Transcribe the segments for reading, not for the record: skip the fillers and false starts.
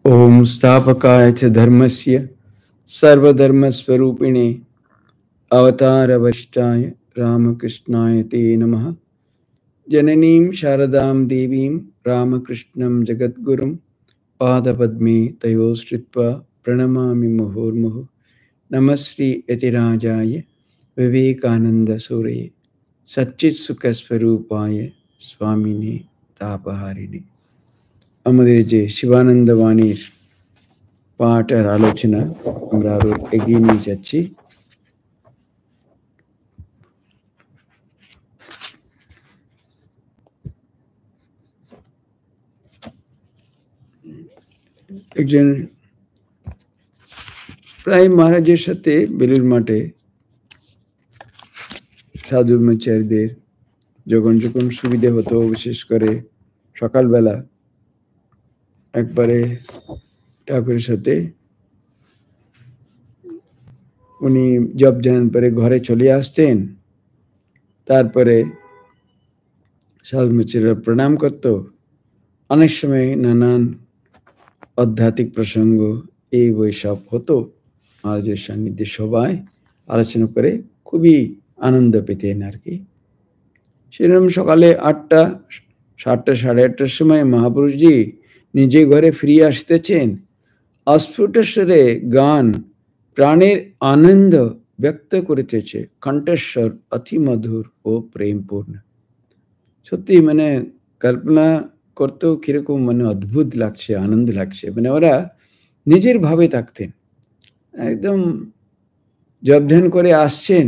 ओम स्थापकाय च धर्मस्य सर्वधर्मस्वरूपिणे अवतारवरिष्ठाय रामकृष्णाय ते नमः। जननीं शारदां देवीं रामकृष्णं जगद्गुरुं पादपद्मे तयोः श्रित्वा प्रणमामि मुहुर्मुहुः। नमः श्री यतिराजाय विवेकानन्दसूरये सच्चित्सुखस्वरूपाय स्वामिने तापहारिणे। আমাদের যে শিবানন্দ বাণীর পাঠ আর আলোচনা আমরা আরো এগিয়ে নিয়ে যাচ্ছি। একজন প্রায় মহারাজের সাথে বেলুর মাঠে সাধুচারীদের যখন যখন সুবিধে হতো, বিশেষ করে সকালবেলা একবারে ঠাকুরের সাথে উনি জপ ধ্যান করে ঘরে চলে আসতেন। তারপরে সাধুচারীরা প্রণাম করত। অনেক সময় নানান আধ্যাত্মিক প্রসঙ্গ এই বই সব হতো। মহারাজের সান্নিধ্যে সবাই আলোচনা করে খুবই আনন্দ পেতেন আর কি। সেরকম সকালে 8টা, 7টা, 8:30টার সময় মহাপুরুষজি নিজে ঘরে ফিরে আসতেছেন। অস্ফুট স্বরে গান প্রাণের আনন্দ ব্যক্ত করিতেছে, কণ্ঠস্বর অতি মধুর ও প্রেমপূর্ণ। সত্যি মানে কল্পনা করতেও কিরকম মানে অদ্ভুত লাগছে, আনন্দ লাগছে। মানে ওরা নিজের ভাবে থাকতেন, একদম জপ ধ্যান করে আসছেন,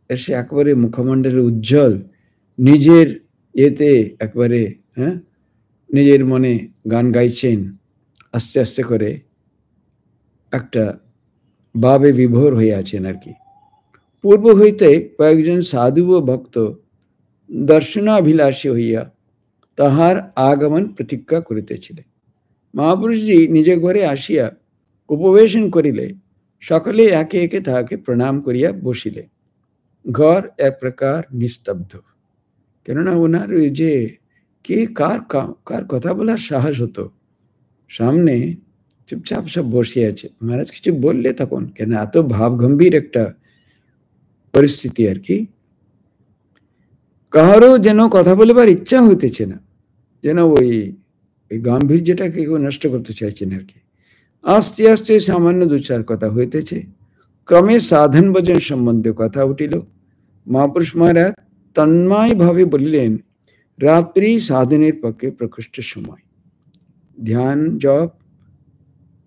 এসে একবারে মুখমণ্ডল উজ্জ্বল, নিজের এতে একবারে নিজের মনে গান গাইছেন। আস্তে আস্তে করে একটা ভাবে বিভোর হয়ে আছেন আর কি। পূর্ব হইতে কয়েকজন সাধু ও ভক্ত দর্শনাভিলাষী হইয়া তাহার আগমন প্রতীক্ষা করিতেছিলেন। মহাপুরুষজি নিজে ঘরে আসিয়া উপবেশন করিলে সকলে একে একে তাহাকে প্রণাম করিয়া বসিলেন। ঘর এক প্রকার নিস্তব্ধ, কেননা ওনার ওই যে কে কার কথা বলার সাহস হতো। সামনে চুপচাপ সব বসে আছে, মহারাজ কিছু বললে তখন, কেন এত ভাব গম্ভীর একটা পরিস্থিতি আর কি। কাহারও যেন কথা বলবার ইচ্ছা হইতেছে না, যেন ওই গাম্ভীর্যটাকে কেউ নষ্ট করতে চাইছেন আর কি। আস্তে আস্তে সামান্য 2-4 কথা হইতেছে। ক্রমে সাধন ভজন সম্বন্ধে কথা উঠিল। মহাপুরুষ মহারাজ তন্ময় ভাবে বলিলেন, রাত্রি সাধনের পক্ষে প্রকৃষ্ট সময়। ধ্যান জপ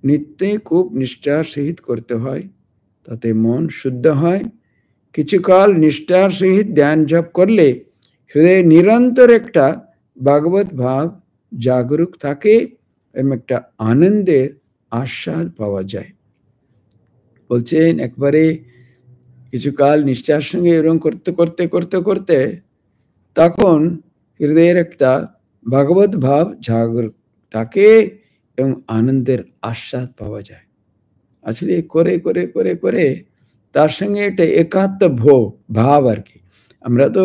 নিত্যে খুব নিষ্ঠার সহিত করতে হয়, তাতে মন শুদ্ধ হয়। কিছুকাল নিষ্ঠার সহিত ধ্যান জপ করলে হৃদয়ে নিরন্তর একটা ভাগবত ভাব জাগরুক থাকে এবং একটা আনন্দের আস্বাদ পাওয়া যায়। বলছেন একবারে কিছুকাল নিষ্ঠার সঙ্গে এরকম করতে করতে করতে করতে তখন হৃদয়ের একটা ভাগবত ভাব জাগরুক থাকে এবং আনন্দের আস্বাদ পাওয়া যায়। আসলে করে করে করে করে তার সঙ্গে একটা একাত্ম ভাব আর কি। আমরা তো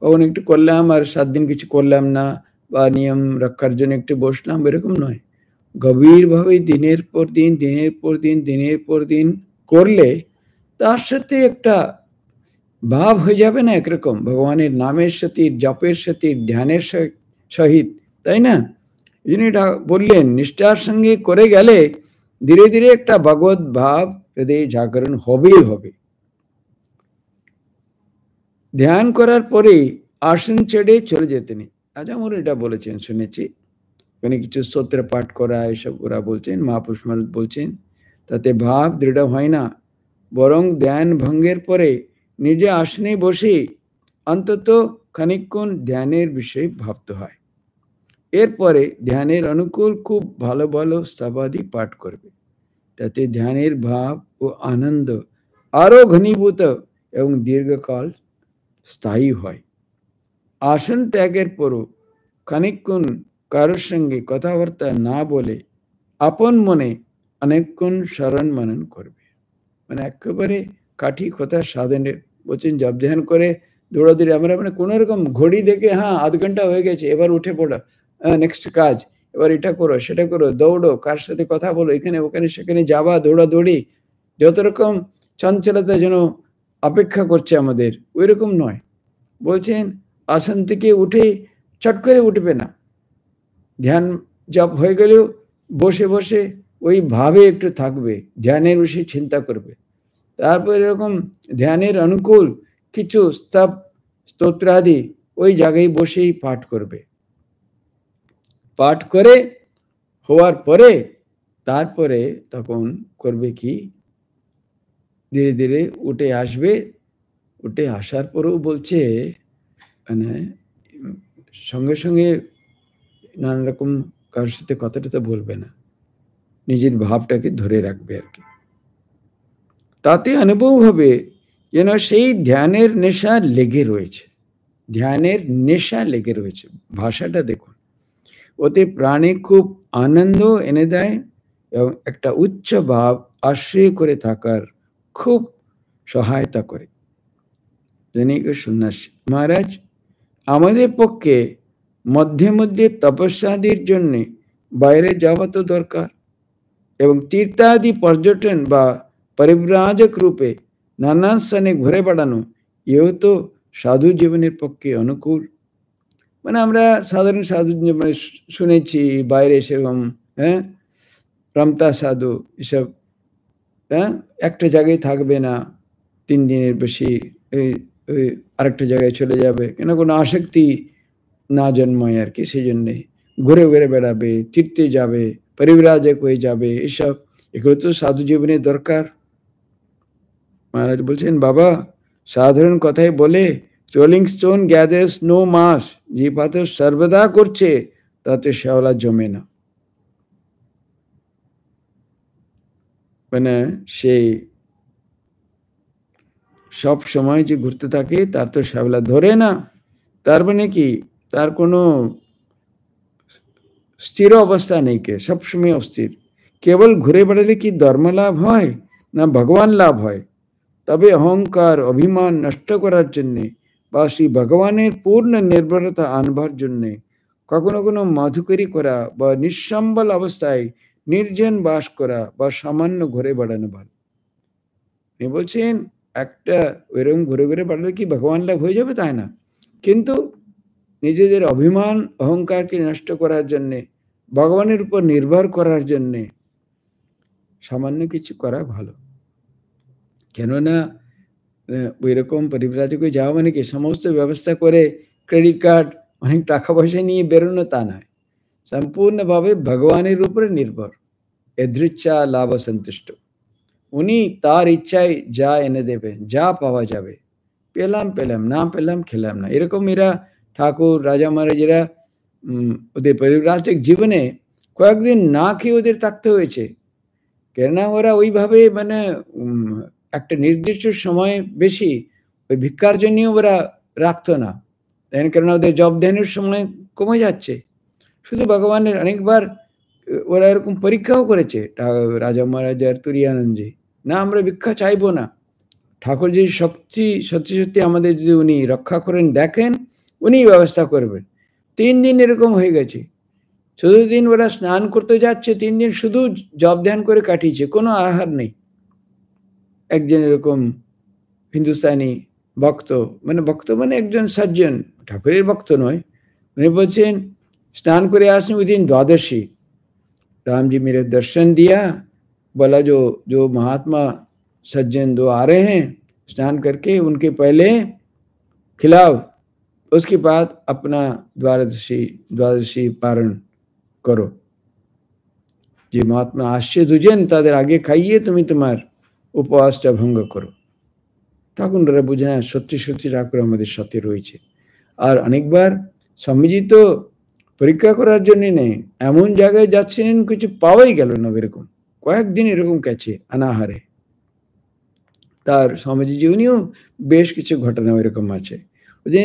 কখন একটু করলাম আর 7 দিন কিছু করলাম না, বা নিয়ম রক্ষার জন্য একটু বসলাম, এরকম নয়। গভীরভাবে দিনের পর দিন দিনের পর দিন দিনের পর দিন করলে তার সাথে একটা ভাব হয়ে যাবে না একরকম, ভগবানের নামের সাথে, জপের সাথে, ধ্যানের সহিত, তাই না? এই জন্য এটা বললেন, নিষ্ঠার সঙ্গে করে গেলে ধীরে ধীরে একটা ভগবত ভাব হৃদয়ে জাগরণ হবেই হবে। ধ্যান করার পরে আসন ছেড়ে চলে যেতেন। আজ আমার এটা বলেছেন, শুনেছি ওখানে কিছু স্তোত্র পাঠ করা এসব ওরা বলছেন, মহাপুরুষ মহারাজ বলছেন, তাতে ভাব দৃঢ় হয় না, বরং ধ্যান ভঙ্গের পরে নিজে আসনে বসে অন্তত খানিকক্ষণ ধ্যানের বিষয়ে ভাবতে হয়। এরপরে ধ্যানের অনুকূল খুব ভালো ভালো স্তবাদি পাঠ করবে, তাতে ধ্যানের ভাব ও আনন্দ আরো ঘনীভূত এবং দীর্ঘকাল স্থায়ী হয়। আসন ত্যাগের পরও খানিকক্ষণ কারোর সঙ্গে কথাবার্তা না বলে আপন মনে অনেকক্ষণ স্মরণ মনন করবে। মানে একেবারে কাঠি কথা সাধনের বলছেন, জপ ধ্যান করে দৌড়াদৌড়ি আমরা মানে কোনো রকম ঘড়ি দেখে হ্যাঁ 1/2 ঘন্টা হয়ে গেছে, এবার উঠে পড়া, নেক্সট কাজ, এবার এটা করো, সেটা করো, দৌড়ো, কার সাথে কথা বলো, এখানে ওখানে সেখানে যাওয়া, দৌড়াদৌড়ি, যত রকম চঞ্চলতা যেন অপেক্ষা করছে আমাদের, ওইরকম নয়। বলছেন আসন থেকে উঠে চট করে উঠবে না, ধ্যান জপ হয়ে গেলেও বসে বসে ওই ভাবে একটু থাকবে, ধ্যানের বিষয়ে চিন্তা করবে। তারপর এরকম ধ্যানের অনুকূল কিছু স্তোত্রাদি ওই জায়গায় বসেই পাঠ করবে। পাঠ করে হওয়ার পরে তারপরে তখন করবে কি, ধীরে ধীরে উঠে আসবে। উঠে আসার পরেও বলছে মানে সঙ্গে সঙ্গে নানা রকম কারোর সাথে কথাটা বলবে না, নিজের ভাবটাকে ধরে রাখবে আর কি। তাতে অনুভব হবে যেন সেই ধ্যানের নেশা লেগে রয়েছে, ধ্যানের নেশা লেগে রয়েছে। ভাষাটা দেখুন, ওতে প্রাণে খুব আনন্দ এনে দেয় এবং একটা উচ্চ ভাব আশ্রয় করে থাকার খুব সহায়তা করে। সন্ন্যাসী মহারাজ, আমাদের পক্ষে মধ্যে মধ্যে তপস্যাদির জন্য বাইরে যাওয়া তো দরকার, এবং তীর্থাদি পর্যটন বা পরিব্রাজক রূপে নানান স্থানে ঘুরে বেড়ানো, এও তো সাধু জীবনের পক্ষে অনুকূল। মানে আমরা সাধারণ সাধু জীবনে শুনেছি বাইরে সেরকম রমতা সাধু এসব একটা জায়গায় থাকবে না, 3 দিনের বেশি আরেকটা জায়গায় চলে যাবে, কেন কোনো আসক্তি না জন্মায় আর কি, সেই জন্যে ঘুরে ঘুরে বেড়াবে, তীর্থে যাবে, পরিব্রাজক হয়ে যাবে, এসব এগুলো তো সাধু জীবনের দরকার। মহারাজ বলছেন বাবা, সাধারণ কথাই বলে রোলিং স্টোন গ্যাদার্স নো মাস, যে পাথর সর্বদা করছে তাতে শ্যাওলা জমে না। মানে সেই সব সময় যে ঘুরতে থাকে তার তো শ্যাওলা ধরে না, তার মানে কি তার কোনো স্থির অবস্থা নেই, কে সবসময় অস্থির। কেবল ঘুরে বেড়ালে কি ধর্ম লাভ হয় না ভগবান লাভ হয়? তবে অহংকার অভিমান নষ্ট করার জন্যে বা শ্রী ভগবানের পূর্ণ নির্ভরতা আনবার জন্যে কখনো কোনো মাধুকরী করা বা নিঃসম্বল অবস্থায় নির্জন বাস করা বা সামান্য ঘুরে বেড়ানো ভালো। উনি বলছেন একটা ওইরকম ঘুরে ঘুরে বেড়ালে কি ভগবান লাভ হয়ে যাবে? তাই না, কিন্তু নিজেদের অভিমান অহংকারকে নষ্ট করার জন্যে, ভগবানের উপর নির্ভর করার জন্যে সামান্য কিছু করা ভালো। কেননা ওই রকম পরিব্রাজক যাওয়া মানে কি সমস্ত ব্যবস্থা করে ক্রেডিট কার্ড অনেক টাকা পয়সা নিয়ে বেরোনো তা নয়, সম্পূর্ণভাবে ভগবানের উপরে নির্ভর, এদৃচ্ছা লাভ সন্তুষ্ট। উনি তার ইচ্ছায় যা এনে দেবেন, যা পাওয়া যাবে, পেলাম পেলাম, না পেলাম খেলাম না। এরকম এরা ঠাকুর রাজা মহারাজেরা ওদের পরিব্রাজক জীবনে কয়েকদিন না খেয়ে ওদের থাকতে হয়েছে, কেননা ওরা ওইভাবে মানে একটা নির্দিষ্ট সময় বেশি ওই ভিক্ষার জন্যও ওরা রাখতো না, তাই না? কেননা ওদের জব ধ্যানের সময় কমে যাচ্ছে। শুধু ভগবানের অনেকবার ওরা এরকম পরীক্ষাও করেছে, রাজা মহারাজার তুরিয়ানন্দজি, না আমরা ভিক্ষা চাইবো না, ঠাকুর যে সত্যি সত্যি আমাদের যদি উনি রক্ষা করেন দেখেন, উনি ব্যবস্থা করবেন। 3 দিন এরকম হয়ে গেছে, শুধু দিন ওরা স্নান করতে যাচ্ছে, 3 দিন শুধু জপ ধ্যান করে কাটিয়েছে, কোনো আহার নেই। একজন এরকম হিন্দুস্তানি ভক্ত, মানে একজন সজ্জন, ঠাকুরের ভক্ত নয়, উনি বলছেন स्नान करे आसने उस दिन द्वादशी, राम जी मेरे दर्शन दिया, बोला जो महात्मा सज्जन 2 आ रहे हैं स्नान करके उनके पहले खिलाओ, उसके बाद अपना द्वादशी पारण करो, যে মহাত্মা আসছে দুজন তাদের আগে খাইয়ে তুমি তোমার উপবাসটা ভঙ্গ করো। তখন ওরা বুঝে না সত্যি সত্যি ঠাকুর আমাদের সাথে রয়েছে। আর অনেকবার স্বামীজি তো পরীক্ষা করার জন্য নেই, এমন জায়গায় যাচ্ছিলেন কিছু পাওয়াই গেল না, এরকম কয়েকদিন এরকম গেছে অনাহারে। তার স্বামীজি জীবনেও বেশ কিছু ঘটনা এরকম আছে,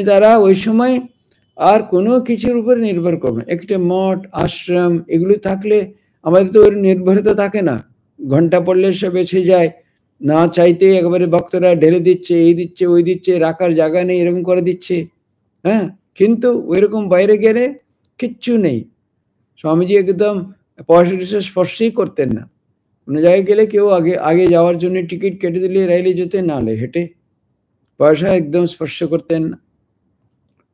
তারা ওই সময় আর কোনো কিছুর উপর নির্ভর করবে না। একটা মঠ আশ্রম এগুলো থাকলে আমাদের তো ওর নির্ভরতা থাকে না, ঘন্টা পড়লে সব এসে যায়, না চাইতে একেবারে ভক্তরা ঢেলে দিচ্ছে, এই দিচ্ছে ওই দিচ্ছে, রাখার জায়গা নেই এরকম করে দিচ্ছে। হ্যাঁ, কিন্তু ওইরকম বাইরে গেলে কিচ্ছু নেই, স্বামীজি একদম পয়সা টয়সা স্পর্শই করতেন না। কোনো জায়গায় গেলে কেউ আগে আগে যাওয়ার জন্য টিকিট কেটে দিলে রেলে যেতেন, নাহলে হেঁটে। পয়সা একদম স্পর্শ করতেন না।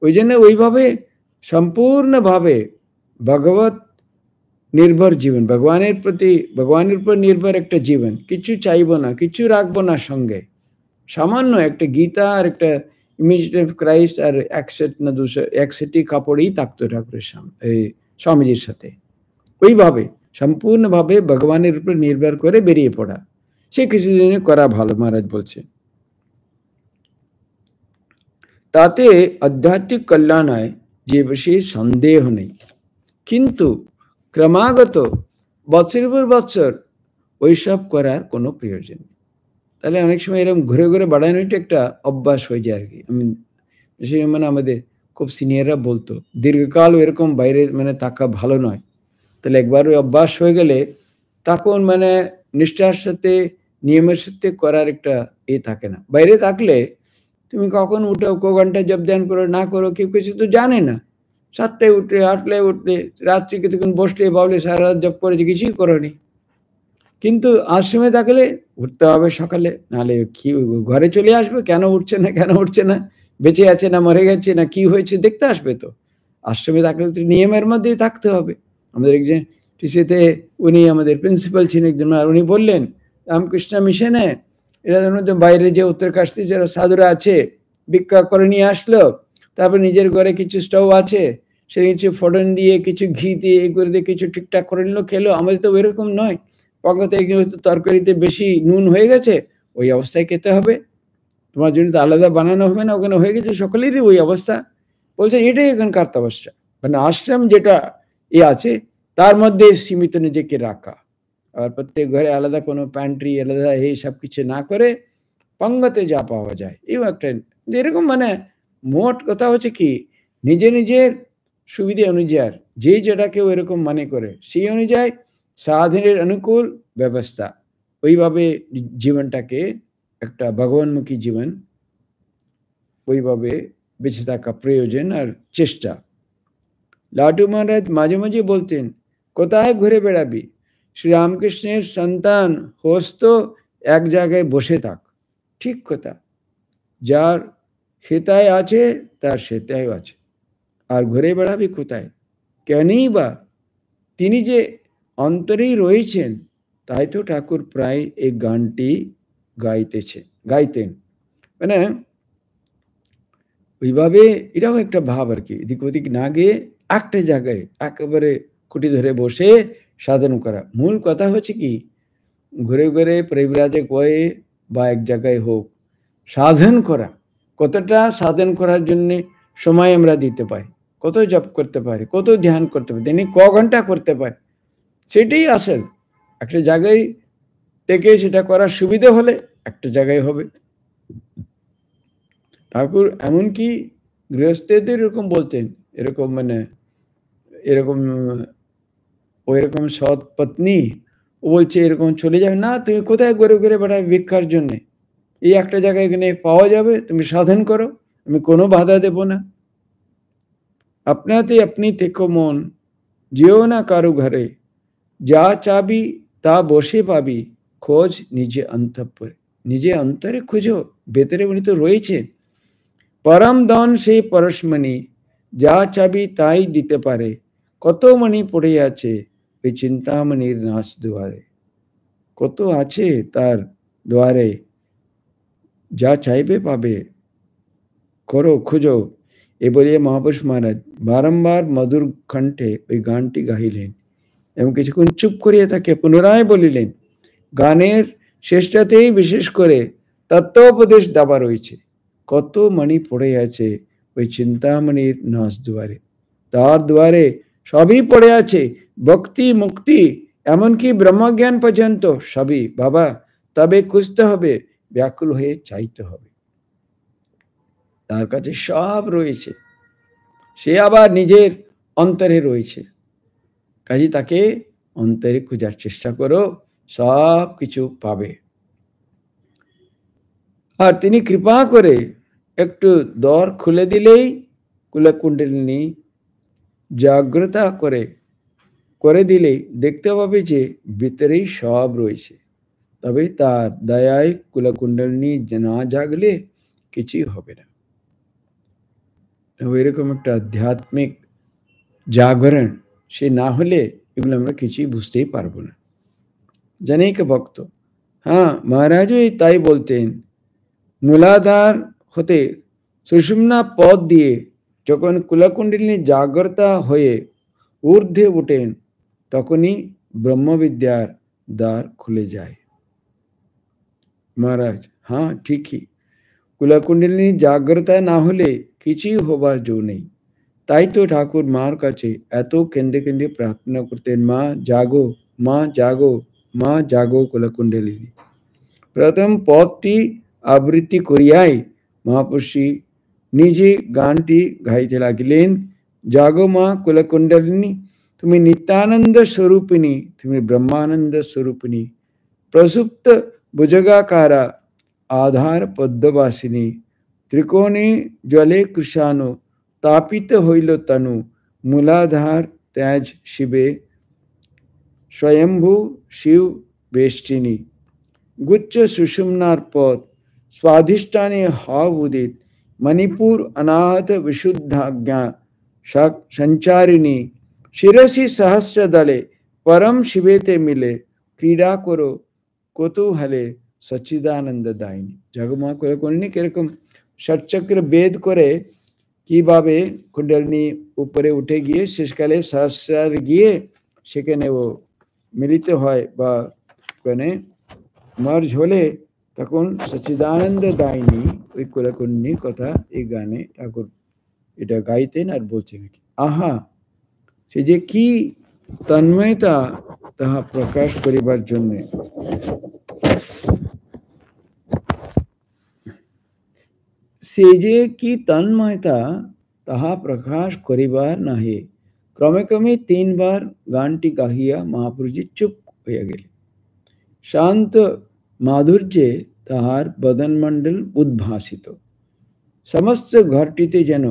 ওই জন্য ওইভাবে সম্পূর্ণভাবে ভগবত নির্ভর জীবন, ভগবানের প্রতি, ভগবানের উপর নির্ভর একটা জীবন। কিছু চাইবো না, কিছু রাখবো না সঙ্গে। সামান্য একটা গীতা আর একটা ইমেজিনেটিভ ক্রাইস্ট আর এক সেট না এক সেটই কাপড়ই থাকতো ঠাকুরের এই স্বামীজির সাথে। ওইভাবে সম্পূর্ণভাবে ভগবানের উপর নির্ভর করে বেরিয়ে পড়া, সে কিছুদিন করা ভালো, মহারাজ বলছে। তাতে আধ্যাত্মিক কল্যাণ হয়, যে বিষয়ে সন্দেহ নেই। কিন্তু ক্রমাগত বছরের পর বছর ওইসব করার কোনো প্রয়োজন নেই। তাহলে অনেক সময় এরকম ঘুরে ঘুরে বাড়ানোটা একটা অভ্যাস হয়ে যায় আর কি। আমি মানে আমাদের খুব সিনিয়ররা বলতো, দীর্ঘকাল এরকম বাইরে মানে থাকা ভালো নয়। তাহলে একবার ওই অভ্যাস হয়ে গেলে তখন মানে নিষ্ঠার সাথে, নিয়মের সাথে করার একটা থাকে না। বাইরে থাকলে তুমি কখন উঠো, ক ঘন্টা জব ধ্যান করো না করো, কেউ কিছু তো জানে না। 7টায় উঠলে, 8টায় উঠলে, রাত্রি কিছুক্ষণ বসলে ভাবলে সারা রাত জব করেছে, কিছুই করোনি। কিন্তু আশ্রমে থাকলে উঠতে হবে সকালে, নাহলে কি ঘরে চলে আসবে, কেন উঠছে না, কেন উঠছে না, বেঁচে আছে না মরে গেছে না কি হয়েছে দেখতে আসবে। তো আশ্রমে থাকলে তো নিয়মের মধ্যেই থাকতে হবে। আমাদের একজন টিসিতে উনি আমাদের প্রিন্সিপাল ছিলেন একজন, আর উনি বললেন রামকৃষ্ণ মিশনে এরা মধ্যে বাইরে যে উত্তরকাশী যারা সাধুরা আছে ভিক্ষা করে নিয়ে আসলো, তারপর নিজের ঘরে কিছু স্টোভ আছে, সে কিছু ফোড়ন দিয়ে কিছু ঘি দিয়ে এই করে দিয়ে কিছু ঠিকঠাক করে নিল, খেলো। আমাদের তো এরকম নয়, পঙ্গতে তরকারিতে বেশি নুন হয়ে গেছে, ওই অবস্থায় খেতে হবে, তোমার জন্য তো আলাদা বানানো হবে না, ওখানে হয়ে গেছে সকলেরই ওই অবস্থা। বলছে এটাই এখানকার তপস্যা, মানে আশ্রম যেটা আছে তার মধ্যে সীমিত নিজেকে রাখা। আর প্রত্যেক ঘরে আলাদা কোনো প্যান্ট্রি আলাদা এই সব কিছু না করে পঙ্গতে যা পাওয়া যায় এই একটা যেরকম, মানে মোট কথা হচ্ছে কি, নিজে নিজের সুবিধে অনুযায়ী যে যেটা কেউ এরকম মনে করে সেই অনুযায়ী সাধনের অনুকূল ব্যবস্থা, ওইভাবে জীবনটাকে একটা ভগবানমুখী জীবন ওইভাবে বেঁচে থাকা প্রয়োজন আর চেষ্টা। লাটু মহারাজ মাঝে মাঝে বলতেন, কোথায় ঘুরে বেড়াবি, শ্রীরামকৃষ্ণের সন্তান হোস তো এক জায়গায় বসে থাক। ঠিক কথা, যার হেতায় আছে তার সেতায় আছে, আর ঘুরে বেড়াবি কোথায়, কেনই বা, তিনি যে অন্তরেই রয়েছেন। তাই তো ঠাকুর প্রায় এই গানটি গাইতেন। মানে ওইভাবে এটাও একটা ভাব আর কি, এদিক ওদিক না গিয়ে একটা জায়গায় একেবারে খুঁটি ধরে বসে সাধন করা। মূল কথা হচ্ছে কি, ঘুরে ঘুরে পরিব্রাজে কয়ে বা এক জায়গায় হোক সাধন করা। কতটা সাধন করার জন্য সময় আমরা দিতে পারি, কত জপ করতে পারি, কত ধ্যান করতে পারি, দিনে ক ঘন্টা করতে পারি, সেটাই আসল। একটা জায়গায় থেকে সেটা করার সুবিধা হলে একটা জায়গায় হবে। ঠাকুর এমনকি গৃহস্থদের এরকম বলতেন, এরকম মানে এরকম ওইরকম সৎ পত্নী ও বলছে এরকম চলে যাবে না, তুমি কোথায় ঘুরে ঘুরে বেড়াবে ভিক্ষার জন্যে, এই একটা জায়গায় এখানে পাওয়া যাবে, তুমি সাধন করো, আমি কোনো বাধা দেব না। আপনাতে আপনি থেকো মন, যেও না কারো ঘরে, যা চাবি তা বসে পাবি, খোঁজ নিজে অন্তঃপুরে, নিজে অন্তরে খুঁজো, ভেতরে উনি তো রয়েছে। পরম দন সেই পরশমণি, যা চাবি তাই দিতে পারে, কত মণি পড়ে আছে ওই চিন্তামণির নাচ দুয়ারে, কত আছে তার দুয়ারে, যা চাইবে পাবে, করো খুঁজো। এ বলিয়ে মহাপুরুষ মহারাজ বারম্বার মধুর কণ্ঠে ওই গানটি গাইলেন এবং কিছুক্ষণ চুপ করিয়ে তাকে পুনরায় বলিলেন, গানের শেষটাতেই বিশেষ করে তত্ত্বোপদেশ দেওয়া রয়েছে। কত মণি পড়ে আছে ওই চিন্তামণির নাচ দুয়ারে, তার দুয়ারে সবই পড়ে আছে, ভক্তি মুক্তি এমনকি ব্রহ্মজ্ঞান পর্যন্ত সবই বাবা, তবে খুঁজতে হবে, ব্যাকুল হয়ে চাইতে হবে। তার কাছে সব রয়েছে, সে আবার নিজের অন্তরে রয়েছে, কাজে তাকে অন্তরে খোঁজার চেষ্টা করো, সব কিছু পাবে। আর তিনি কৃপা করে একটু দ্বার খুলে দিলেই কুলকুণ্ডলিনী জাগ্রত করে করে দিলে দেখতে পাবে যে ভিতরেই সব রয়েছে। তবে তার দয়ায় কুলকুণ্ডলিনী না জাগলে কিছুই হবে না। এরকম একটা আধ্যাত্মিক জাগরণ সে না হলে এগুলো আমরা কিছুই বুঝতেই পারবো না। জনৈক ভক্ত, হ্যাঁ মহারাজও তাই বলতেন, মূলাধার হতে সুষুম্না পথ দিয়ে যখন কুলকুণ্ডলিনী জাগ্রত হয়ে ঊর্ধ্বে ওঠেন তখনই ব্রহ্মবিদ্যার দ্বার খুলে যায়। মহারাজ, হ্যাঁ ঠিকই, কুলকুণ্ডলিনী জাগ্রত না হলে কিছুই হবার জো নেই। তাই তো ঠাকুর মার কাছে এত কেঁদে কেঁদে প্রার্থনা করতেন, মা জাগো, মা জাগো, মা জাগো কুলকুণ্ডলিনী। প্রথম পদটি আবৃত্তি করিয়াই মহাপুরুষী নিজে গানটি গাইতে লাগিলেন। জাগো মা কুলকুণ্ডলিনী, তুমি নিত্যানন্দ স্বরূপিণী, তুমি ব্রহ্মানন্দ স্বরূপিণী, প্রসুপ্ত ভুজগাকারা আধার পদ্মবাসিনী, ত্রিকোণে জলে কৃষাণু তাপিত হইল তনু, মূলাধার তেজ শিবে স্বয়ম্ভু শিব বেষ্টিনী, গুচ্ছ সুষুম্নার পদ স্বাধিষ্ঠানে হও উদিত, মণিপুর অনাহত বিশুদ্ধাজ্ঞা সঞ্চারিণী, শিরসি সহস্র দলে পরম শিবেতে মিলে, ক্রীড়া করো কৌতূহলে সচ্চিদানন্দ দায়িনী। জগমা কুলকুণ্ডলিনী কিরকম ষটচক্র বেদ করে কিভাবে কুণ্ডলিনী উপরে উঠে গিয়ে শেষকালে সহস্রার গিয়ে সেখানে ও মিলিত হয় বা ওখানে মার্জ হলে তখন সচ্চিদানন্দ দায়িনী ওই কুলকুণ্ডলিনীর কথা এই গানে ঠাকুর এটা গাইতেন আর বলছেন। আহা, সে যে কি তন্ময়তা তাহা প্রকাশ করিবার জন্য সে যে কি তন্ময়তা তাহা প্রকাশ করিবার নাহে। ক্রমে ক্রমে 3 বার গানটি গাহিয়া মহাপুরুষজি চুপ হইয়া গেলেন। শান্ত মাধুর্যে তাহার বদনমণ্ডল উদ্ভাসিত। সমস্ত ঘরটিতে যেন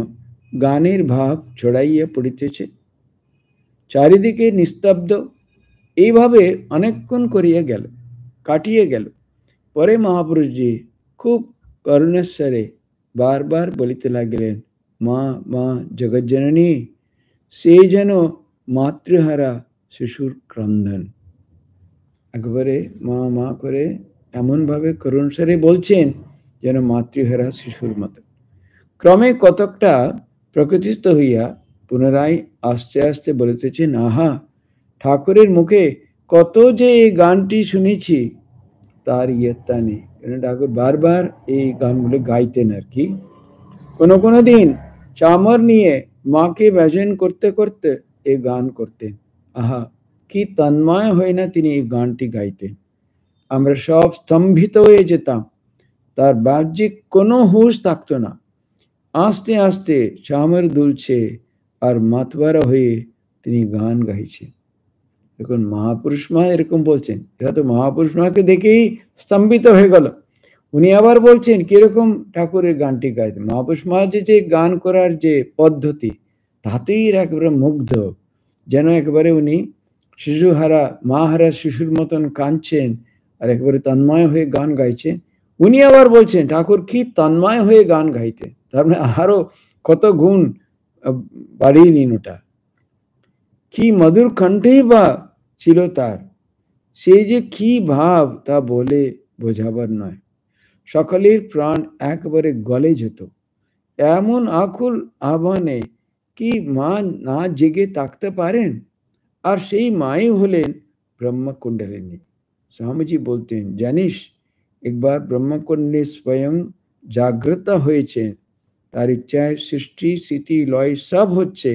গানের ভাব ছড়াইয়া পড়িতেছে। চারিদিকে নিস্তব্ধ। এইভাবে অনেকক্ষণ করিয়া গেল, কাটিয়ে গেল। পরে মহাপুরুষজি খুব করুণেশ্বরে বারবার বলিতে লাগিলেন, মা মা জগজ্জননী, সে যেন মাতৃহারা শিশুর ক্রন্দন। একবারে মা মা করে এমনভাবে করুণস্বরে বলছেন যেন মাতৃহারা শিশুর মতো। ক্রমে কতকটা প্রকৃতিস্থ হইয়া পুনরায় আস্তে আস্তে বলিতেছেন, আহা, ঠাকুরের মুখে কত যে এই গানটি শুনেছি তার ইয়ত্তা নেই। ঠাকুর বারবার এই গানগুলো গাইতেন আর কি। কোনো দিন চামর নিয়ে মাকে ভজন করতে করতে এই গান করতেন। আহা, কি তন্ময় হয়ে না তিনি এই গানটি গাইতেন। আমরা সব স্তম্ভিত হয়ে যেতাম। তার বাহ্যিক কোনো হুঁশ থাকতো না। আস্তে আস্তে চামর দুলছে আর মাতবারা হয়ে তিনি গান গাইছেন। এখন মহাপুরুষ মা এরকম বলছেন, এরা তো মহাপুরুষ মাকে দেখেই স্তম্ভিত হয়ে গেল। উনি আবার বলছেন কিরকম ঠাকুরের গানটি গাইতেন। মহাপুরুষ মা যে গান করার যে পদ্ধতি তাতেই একেবারে মুগ্ধ, যেন একেবারে উনি শিশুহারা মাহারা শিশুর মতন কাঁদছেন আর একেবারে তন্ময় হয়ে গান গাইছেন। উনি আবার বলছেন ঠাকুর কি তন্ময় হয়ে গান গাইতেন, তার মানে আরো কত গুণ বাড়িয়ে নিন ওটা। কি মধুর কণ্ঠেই বা ছিল তার, সেই যে কি ভাব তা বলে বোঝাবার নয়। সকলের প্রাণ একবারে গলে যেত। এমন আকুল আহ্বানে কি মা না জেগে থাকতে পারেন? আর সেই মাই হলেন ব্রহ্মকুণ্ডলিনী। স্বামীজি বলতেন, জানিস, একবার ব্রহ্মকুণ্ডলিনী স্বয়ং জাগ্রত হয়েছেন, তার ইচ্ছায় সৃষ্টি স্থিতি লয় সব হচ্ছে।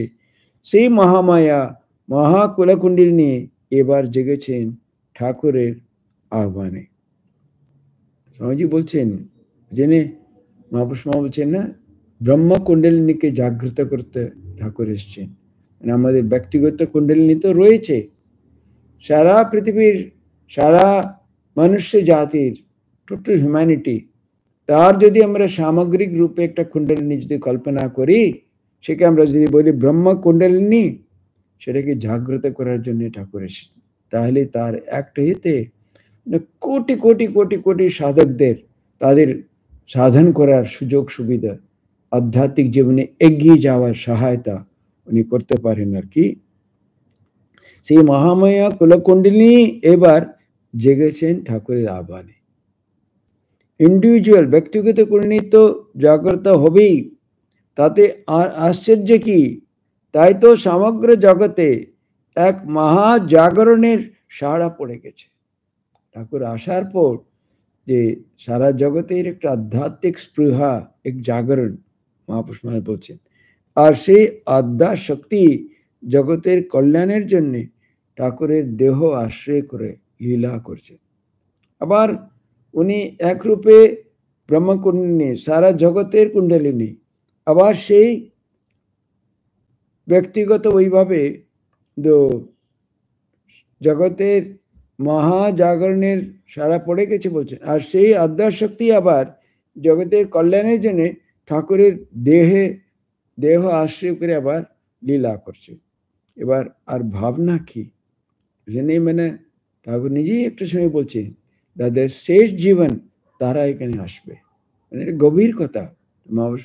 সেই মহামায়া মহাকুলকুণ্ডলিনী এবার জেগেছেন ঠাকুরের আহ্বানে। স্বামীজি বলছেন, জেনে মহাপুরুষ মা বলছেন না, ব্রহ্মকুণ্ডলিনীকে জাগ্রত করতে ঠাকুর এসছেন। মানে আমাদের ব্যক্তিগত কুণ্ডলিনী তো রয়েছে, সারা পৃথিবীর সারা মনুষ্য জাতির টোটাল হিউম্যানিটি, তার যদি আমরা সামগ্রিক রূপে একটা কুণ্ডলিনী যদি কল্পনা করি, সেকে আমরা যদি বলি ব্রহ্মকুণ্ডলিনী, সেটাকে জাগ্রত করার জন্য ঠাকুর এসেছেন। তাহলে তার একটা ইয়েতে কোটি কোটি কোটি কোটি সাধকদের তাদের সাধন করার সুযোগ সুবিধা, আধ্যাত্মিক জীবনে এগিয়ে যাওয়ার সহায়তা উনি করতে পারেন আর কি। সেই মহামায়া কুলকুণ্ডলিনী এবার জেগেছেন ঠাকুরের আহ্বানে। ইন্ডিভিজুয়াল ব্যক্তিগত করণী তো জাগ্রত হবেই, তাতে আর আশ্চর্য কি? তাই তো সমগ্র জগতে এক মহা জাগরণের সাড়া পড়ে গেছে। ঠাকুর আসার পর যে সারা জগতের একটা আধ্যাত্মিক স্পৃহা, এক জাগরণ মহাপুরুষ মহারাজ বলছেন। আর সেই আধ্যাত্মিক শক্তি জগতের কল্যাণের জন্য ঠাকুরের দেহ আশ্রয় করে লীলা করছে। আবার উনি একরূপে ব্রহ্মকুণ্ডলিনী, সারা জগতের কুণ্ডলিনী। আবার সেই ব্যক্তিগত ওইভাবে জগতের মহাজাগরণের সারা পড়ে গেছে বলছেন। আর সেই আধ্যাত্মিক শক্তি আবার জগতের কল্যাণের জন্য ঠাকুরের দেহ আশ্রয় করে আবার লীলা করছে। এবার আর ভাবনা কি জেনে মানে ঠাকুর নিজেই একটা সময় বলছে, তাদের শেষ জীবন তারা এখানে আসবে। মানে গভীর কথা।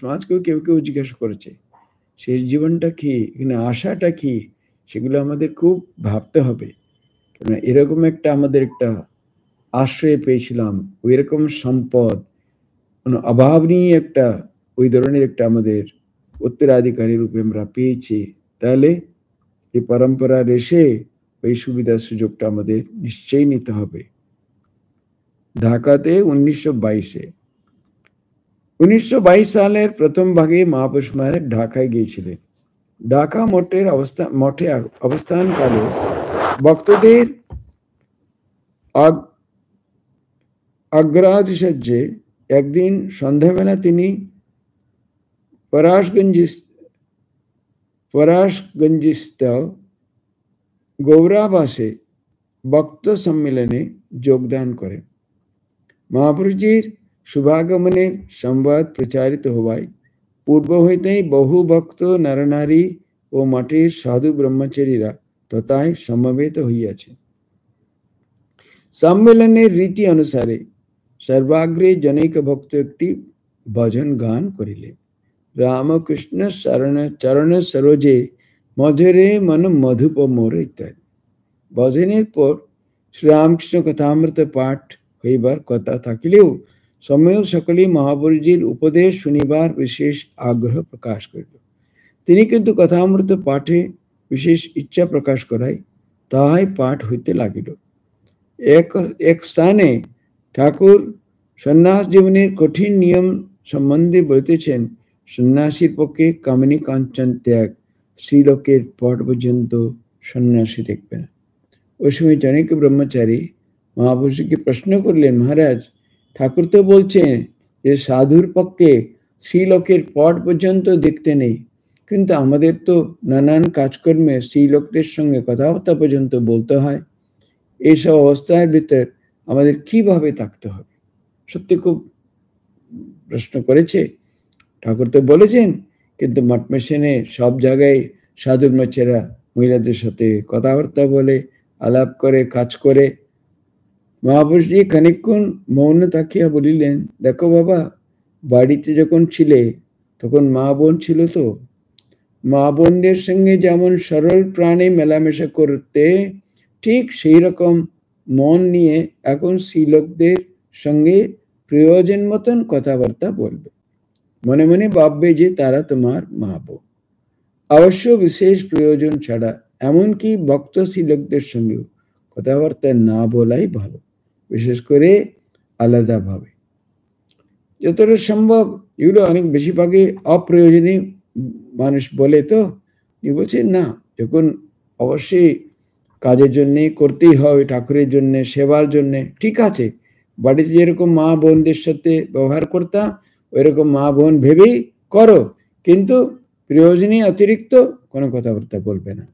সমাজকেও কেউ কেউ জিজ্ঞাসা করেছে শেষ জীবনটা কি, এখানে আশাটা কি, সেগুলো আমাদের খুব ভাবতে হবে। এরকম একটা আমাদের একটা আশ্রয় পেয়েছিলাম, ওই রকম সম্পদ, অভাব নিয়ে একটা ওই ধরনের একটা আমাদের উত্তরাধিকারী রূপে আমরা পেয়েছি। তাহলে এই পরম্পরার এসে ওই সুবিধার সুযোগটা আমাদের নিশ্চয়ই নিতে হবে। ঢাকাতে 1922 সালের প্রথম ভাগে মহাপুরুষ মহারাজ ঢাকায় গিয়েছিলেন। ঢাকা মঠে অবস্থানকালে ভক্তদের অগ্রাধিসজ্জে একদিন সন্ধ্যাবেলা তিনি পরাশগঞ্জস্থ গৌরাবাসে ভক্ত সম্মেলনে যোগদান করেন। মহাপুরুষজির শুভাগমনের সংবাদ প্রচারিত হওয়ায় পূর্ব হইতেই বহু ভক্ত নরনারী ও মঠের সাধু ব্রহ্মচারীরা তথায় সমবেত হইয়াছে। সম্মেলনের রীতি অনুসারে সর্বাগ্রে জনৈক ভক্ত একটি ভজন গান করিলেন। রামকৃষ্ণ চরণ সরোজে মধুরে মন মধুপ মোর ইত্যাদি। ভজনের পর শ্রীরামকৃষ্ণ কথামৃত পাঠ হইবার কথা থাকিলেও সময় সকলেই মহাপুরুষজির উপদেশ শুনিবার বিশেষ আগ্রহ প্রকাশ করিল। তিনি কিন্তু কথামৃত পাঠে বিশেষ ইচ্ছা প্রকাশ করায় তাহাই পাঠ হইতে লাগিল। এক স্থানে ঠাকুর সন্ন্যাস জীবনের কঠিন নিয়ম সম্বন্ধে বলিতেছেন, সন্ন্যাসীর পক্ষে কামিনী কাঞ্চন ত্যাগ, শ্রীলোকের পট পর্যন্ত সন্ন্যাসী দেখবে না। ওই সময় জনৈক ব্রহ্মচারী মহাপুরুষকে প্রশ্ন করলেন, মহারাজ ঠাকুর তো বলছেন যে সাধুর পক্ষে শ্রীলোকের পট পর্যন্ত দেখতে নেই, কিন্তু আমাদের তো নানান কাজকর্মে শ্রীলোকদের সঙ্গে কথাবার্তা পর্যন্ত বলতে হয়। এইসব অবস্থার ভিতর আমাদের কিভাবে থাকতে হবে? সত্যি খুব প্রশ্ন করেছে। ঠাকুর তো বলেছেন, কিন্তু মঠ মিশনে সব জায়গায় সাধু বাচ্চারা মহিলাদের সাথে কথাবার্তা বলে, আলাপ করে, কাজ করে। মহাপুরুষজি খানিকক্ষণ মৌন থাকিয়া বলিলেন, দেখো বাবা, বাড়িতে যখন ছিলে তখন মা বোন ছিল তো, মা বোনদের সঙ্গে যেমন সরল প্রাণে মেলামেশা করতে, ঠিক সেই রকম মন নিয়ে এখন শ্রীলোকদের সঙ্গে প্রয়োজন মতন কথাবার্তা বলবে। মনে মনে ভাববে যে তারা তোমার মা বোন। অবশ্য বিশেষ প্রয়োজন ছাড়া এমনকি ভক্ত শ্রীলোকদের সঙ্গেও কথাবার্তা না বলাই ভালো, বিশেষ করে আলাদাভাবে। যতটা সম্ভব এগুলো অনেক বেশিরভাগই অপ্রয়োজনীয় মানুষ বলে, তো বলছে না, যখন অবশ্যই কাজের জন্যে করতেই হবে, ঠাকুরের জন্যে, সেবার জন্যে, ঠিক আছে, বাড়িতে যেরকম মা বোনদের সাথে ব্যবহার করতাম ওইরকম মা বোন ভেবেই করো, কিন্তু প্রয়োজনীয় অতিরিক্ত কোনো কথাবার্তা বলবে না।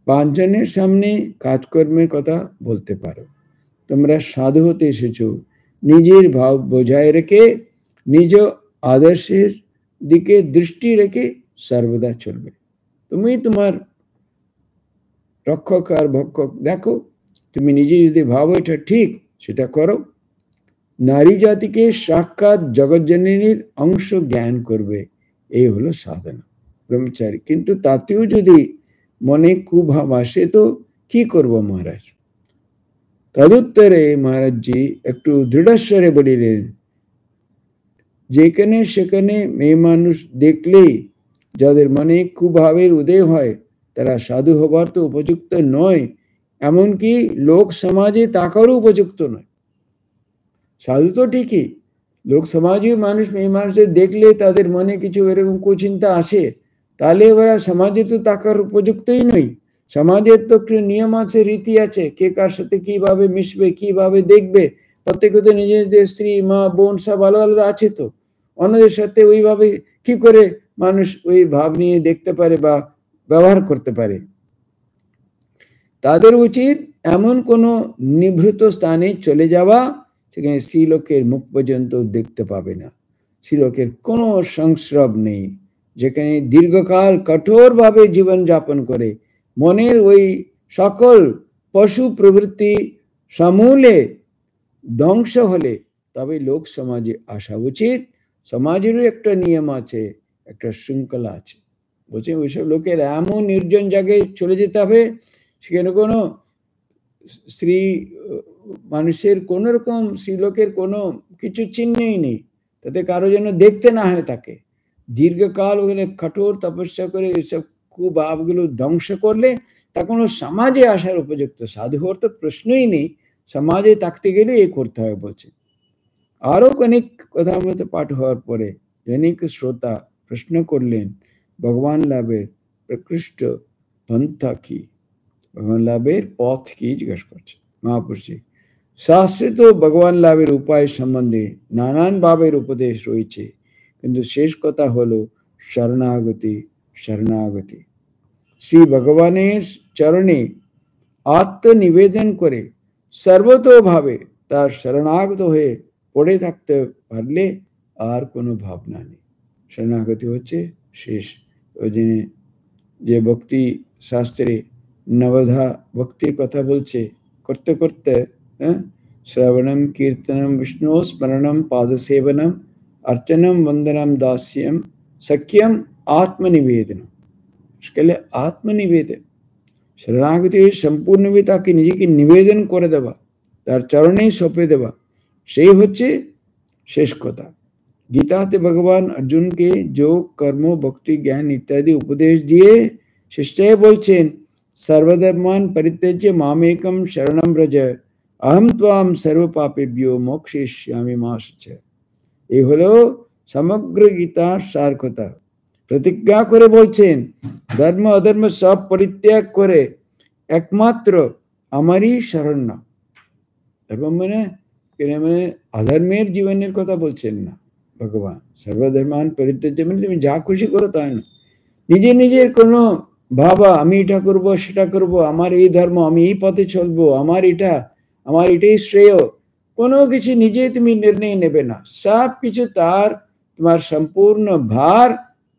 পাঁচজনের সামনে কাজকর্মের কথা বলতে পারো। তোমরা সাধু হতে এসেছো, নিজের ভাব বজায় রেখে নিজ রক্ষক আর ভক্ষক দেখো, তুমি নিজে যদি ভাবো এটা ঠিক সেটা করো। নারী জাতিকে সাক্ষাৎ জগৎজননীর অংশ জ্ঞান করবে, এই হলো সাধনা ব্রহ্মচারী। কিন্তু তাতেও যদি মনে কুভাব আসে তো কি করব মহারাজ? তদুত্তরে মহারাজজি একটু দৃঢ়স্বরে বলিলেন, যেখানে সেখানে মেয়ে মানুষ দেখলেই যাদের মনে কুভাবের উদয় হয় তারা সাধু হবার তো উপযুক্ত নয়, এমনকি লোক সমাজে তাকারও উপযুক্ত নয়। সাধু তো ঠিকই, লোক সমাজে মানুষ মেয়ে মানুষদের দেখলে তাদের মনে কিছু এরকম কুচিন্তা আসে, তাহলে ওরা সমাজে তো তাকার উপযুক্তই নয়। সমাজের তো একটু নিয়ম আছে, রীতি আছে, কে কার সাথে কিভাবে মিশবে, কিভাবে দেখবে। প্রত্যেকে তো নিজেদের স্ত্রী মা বোন সব আলাদা আলাদা আছে, তো অন্যদের সাথে ওইভাবে কি করে মানুষ ওই ভাব নিয়ে দেখতে পারে বা ব্যবহার করতে পারে? তাদের উচিত এমন কোনো নিভৃত স্থানে চলে যাওয়া সেখানে স্ত্রীলোকের মুখ পর্যন্ত দেখতে পাবে না, স্ত্রীলোকের কোনো সংস্রব নেই, যেখানে দীর্ঘকাল কঠোরভাবে জীবন যাপন করে মনের ওই সকল পশু প্রবৃত্তি সমূলে ধ্বংস হলে তবে লোক সমাজে আসা উচিত। সমাজেরও একটা নিয়ম আছে, একটা শৃঙ্খলা আছে। বলছে ওইসব লোকের এমন নির্জন জায়গায় চলে যেতে হবে সেখানে কোনো স্ত্রী মানুষের কোন রকম স্ত্রীলোকের কোনো কিছু চিহ্নই নেই, তাতে কারো যেন দেখতে না হয় তাকে। দীর্ঘকাল ওখানে কঠোর তপস্যা করে এসব কুভাবগুলো ধ্বংস করলে তা কোনো সমাজে আসার উপযুক্ত, সাধু হওয়ার তো প্রশ্নই নেই, সমাজে থাকতে গেলে এ করতে হয় বলছে। আরো অনেক কথা মতো পাঠ হওয়ার পরে অনেক শ্রোতা প্রশ্ন করলেন, ভগবান লাভের প্রকৃষ্ট পন্থা কি, ভগবান লাভের পথ কি জিজ্ঞাসা করছে মহাপুরুষজি। শাস্ত্রে তো ভগবান লাভের উপায় সম্বন্ধে নানান ভাবের উপদেশ রয়েছে, কিন্তু শেষ কথা হলো শরণাগতি। শরণাগতি শ্রী ভগবানের চরণে আত্মনিবেদন করে সর্বতোভাবে তার শরণাগত হয়ে পড়ে থাকতে পারলে আর কোনো ভাবনা নেই। শরণাগতি হচ্ছে শেষ। ওই জন্য যে ভক্তি শাস্ত্রে নবধা ভক্তির কথা বলছে, করতে করতে শ্রবণম কীর্তনম বিষ্ণু স্মরণম পাদসেবনম अर्चनम वंदनम दास्यम सख्यम आत्मनिवेदनम। इसके आत्मनिवेदन शरणागति सम्पूर्ण ताके निजेके निवेदन करे देवा, तार चरणे सौंपे देवा, सेई होच्छे शेष कथा। गीताते भगवान अर्जुन के जो कर्म भक्ति ज्ञान इत्यादि उपदेश दिए शिष्टाय बोलছেন, सर्वधर्मान् परित्यज्य मामेकं शरणं व्रज अहं त्वां सर्वपापेभ्यो मोक्षयिष्यामि मा शुचः। এই হলো সমগ্র গীতার সার কথা। প্রতিজ্ঞা করে বলছেন, ধর্ম অধর্ম সব পরিত্যাগ করে একমাত্র আমারই শরণ নাও। এবং মানে অধর্মের জীবনের কথা বলছেন না ভগবান। সর্বধর্মান পরিত্যাজ্য মানে তুমি যা খুশি করো তাই না, নিজে নিজের কোনো ভাবা আমি এটা করব সেটা করব, আমার এই ধর্ম, আমি এই পথে চলবো, আমার এটাই শ্রেয়, কোনো কিছু নিজে তুমি নির্ণয় নেবে না। সব কিছু তার তোমার সম্পূর্ণ ভার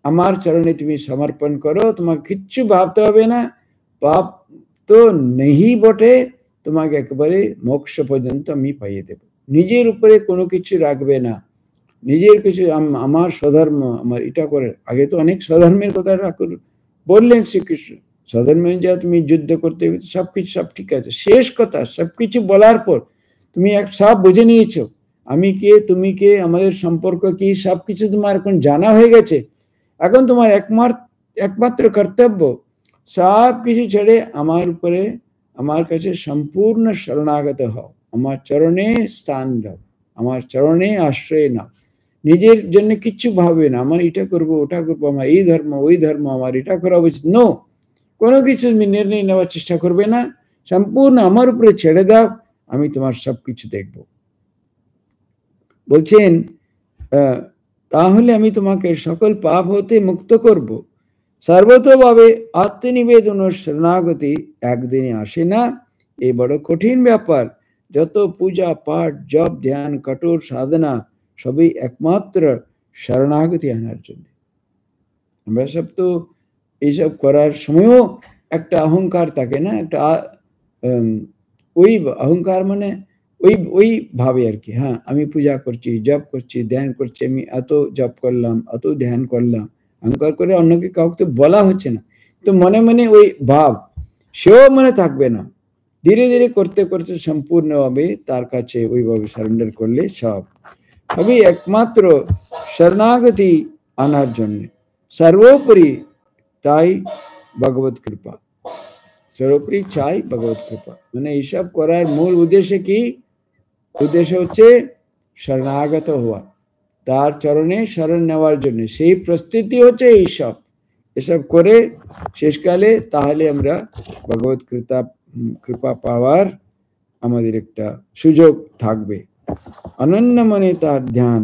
আমার চরণে তুমি সমর্পণ করো। তোমাকে কিচ্ছু ভাবতে হবে না, পাপ তো নেই বটে, তোমাকে একেবারে মোক্ষ পর্যন্ত আমি পাইয়ে দেব। নিজের উপরে কোনো কিছু রাখবে না, নিজের কিছু আমার স্বধর্ম, আমার এটা করে। আগে তো অনেক স্বধর্মের কথা বললেন শ্রীকৃষ্ণ, স্বধর্মে যা তুমি যুদ্ধ করতে সবকিছু সব ঠিক আছে। শেষ কথা সবকিছু বলার পর তুমি এক সব বুঝে নিয়েছো, আমি কে তুমি কে, আমাদের সম্পর্ক কি, সবকিছু তোমার এখন জানা হয়ে গেছে। এখন তোমার একমাত্র কর্তব্য সব কিছু ছেড়ে আমার উপরে, আমার কাছে সম্পূর্ণ শরণাগত হও, আমার চরণে স্থান দাও, আমার চরণে আশ্রয় নাও। নিজের জন্য কিচ্ছু ভাববে না, আমার এটা করবো ওটা করবো, আমার এই ধর্ম ওই ধর্ম, আমার এটা করা উচিত, নো, কোনো কিছু তুমি নির্ণয় নেওয়ার চেষ্টা করবে না, সম্পূর্ণ আমার উপরে ছেড়ে দাও, আমি তোমার সবকিছু দেখব। বলছেন তাহলে আমি তোমাকে সকল পাপ হতে মুক্ত করব। সর্বতোভাবে আত্মনিবেদন ও শরণাগতি একদিনে আসে না, এই বড় কঠিন ব্যাপার। যত পূজা পাঠ জপ ধ্যান কঠোর সাধনা সবই একমাত্র শরণাগতি আনার জন্য। আমরা সব তো এইসব করার সময়ও একটা অহংকার থাকে না, একটা ওই অহংকার মানে ওই ওই ভাবে আর কি, হ্যাঁ আমি পূজা করছি, জপ করছি, ধ্যান করছি, আমি এত জপ করলাম, এত ধ্যান করলাম, অহংকার করে অন্যকে কাউকে তো বলা হচ্ছে না, তো মনে মনে ওই ভাব সেও মনে থাকবে না। ধীরে ধীরে করতে করতে সম্পূর্ণভাবে তার কাছে ওইভাবে সারেন্ডার করলে সব হবে। একমাত্র শরণাগতি আনার জন্য সর্বোপরি তাই ভগবত কৃপা, সর্বোপরি চাই ভগবত কৃপা। মানে এইসব করার মূল উদ্দেশ্য কি? উদ্দেশ্য হচ্ছে শরণাগত হওয়া, তার চরণে শরণ নেওয়ার জন্য সেই প্রস্তুতি হচ্ছে এইসব। এসব করে শেষকালে তাহলে আমরা ভগবত কৃপা পাওয়ার আমাদের একটা সুযোগ থাকবে। অনন্য মনে তার ধ্যান,